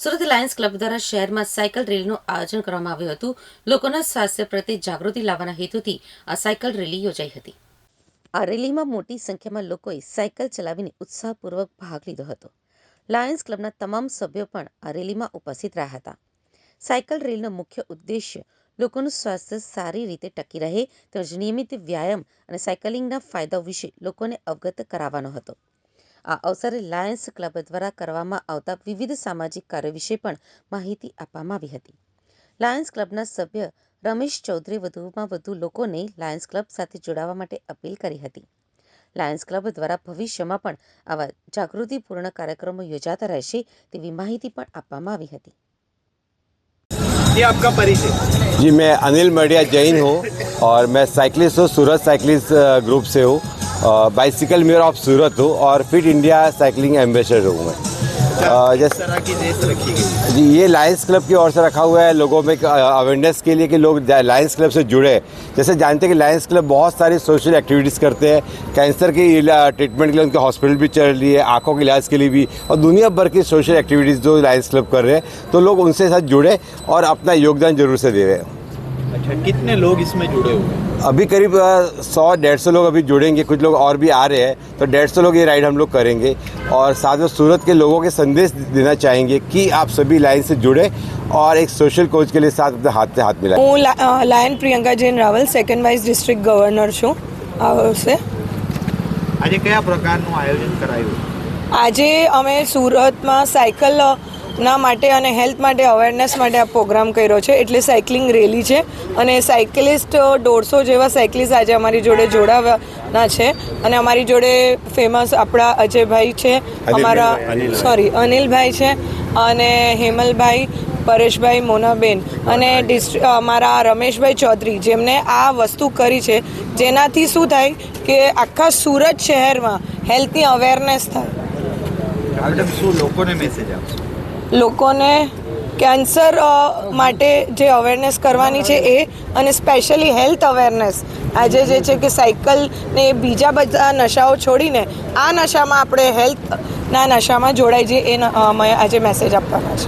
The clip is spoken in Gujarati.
સુરત લાયન્સ ક્લબ દ્વારા શહેરમાં સાયકલ રેલીનું આયોજન કરવામાં આવ્યું હતું. લોકોના સ્વાસ્થ્ય પ્રત્યે જાગૃતિ લાવવાના હેતુથી આ સાયકલ રેલી યોજાઈ હતી. આ રેલીમાં મોટી સંખ્યામાં લોકોએ સાયકલ ચલાવીને ઉત્સાહપૂર્વક ભાગ લીધો હતો. લાયન્સ ક્લબના તમામ સભ્યો પણ આ રેલીમાં ઉપસ્થિત રહ્યા હતા. સાયકલ રેલીનો મુખ્ય ઉદ્દેશ્ય લોકોનું સ્વાસ્થ્ય સારી રીતે ટકી રહે તેમજ નિયમિત વ્યાયામ અને સાયકલિંગના ફાયદાઓ વિશે લોકોને અવગત કરાવવાનો હતો. આ અવસરે લાયન્સ ક્લબ દ્વારા કરવામાં આવતા વિવિધ સામાજિક કાર્યો વિશે પણ માહિતી આપવામાં આવી હતી. લાયન્સ ક્લબના સભ્ય રમેશ ચૌધરી વધુમાં વધુ લોકોને લાયન્સ ક્લબ સાથે જોડાવા માટે અપીલ કરી હતી. લાયન્સ ક્લબ દ્વારા ભવિષ્યમાં પણ આવા જાગૃતિપૂર્ણ કાર્યક્રમો યોજાતા રહેશે તેવી માહિતી પણ આપવામાં આવી હતી. ये आपका परिचय? जी, मैं अनिल मडिया जैन हूँ और मैं साइकिलिस्ट हूँ, सूरत साइकिलिस्ट ग्रुप से हूँ. बाइसिकल मेयर ऑफ सूरत हूँ और फिट इंडिया साइकिलिंग एम्बेसडर हूँ मैं. जिस तरह की रेस रखी गई जी, ये लायंस क्लब की ओर से रखा हुआ है लोगों में अवेयरनेस के लिए कि लोग लायंस क्लब से जुड़े. जैसे जानते हैं कि लायंस क्लब बहुत सारी सोशल एक्टिविटीज़ करते हैं. कैंसर की ट्रीटमेंट के लिए उनके हॉस्पिटल भी चल रही है, आँखों के इलाज के लिए भी, और दुनिया भर की सोशल एक्टिविटीज़ जो लायंस क्लब कर रहे हैं, तो लोग उनसे साथ जुड़े और अपना योगदान जरूर से दे रहे हैं. अच्छा, कितने लोग इसमें जुड़े हुए हैं? अभी करीब 100-150 लोग अभी जुड़ेंगे, कुछ लोग और भी आ रहे हैं, तो 150 लोग ये राइड हम लोग करेंगे. और साथ में सूरत के लोगों के संदेश देना चाहेंगे कि आप सभी लाइन से जुड़े और एक सोशल कोच के लिए साथ अपने हाथ से हाथ मिलाएं. હું lion Priyanka Jain Rawal second vice district governor છું. આ વર્ષે આજે કયા પ્રકારનું આયોજન કરાયું? આજે અમે સુરતમાં સાયકલ ના માટે અને હેલ્થ માટે અવેરનેસ માટે આ પ્રોગ્રામ કર્યો છે. એટલે સાયકલિંગ રેલી છે અને સાયકલિસ્ટ 150 જેવા સાયકલિસ્ટ આજે અમારી જોડે જોડાવાના છે. અને અમારી જોડે ફેમસ આપણા અજયભાઈ છે, અમારા અનિલભાઈ છે, અને હેમલભાઈ, પરેશભાઈ, મોનાબેન અને અમારા રમેશભાઈ ચૌધરી, જેમને આ વસ્તુ કરી છે, જેનાથી શું થાય કે આખા સુરત શહેરમાં હેલ્થની અવેરનેસ થાય. મેડમ, શું લોકોને મેસેજ આપશો? લોકોને કેન્સર માટે જે અવેરનેસ કરવાની છે એ, અને સ્પેશિયલી હેલ્થ અવેરનેસ આજે જે છે કે સાયકલ ને બીજા બધા નશાઓ છોડીને આ નશામાં આપણે હેલ્થના નશામાં જોડાઈ જઈએ, એ અમે આજે મેસેજ આપવાના છે.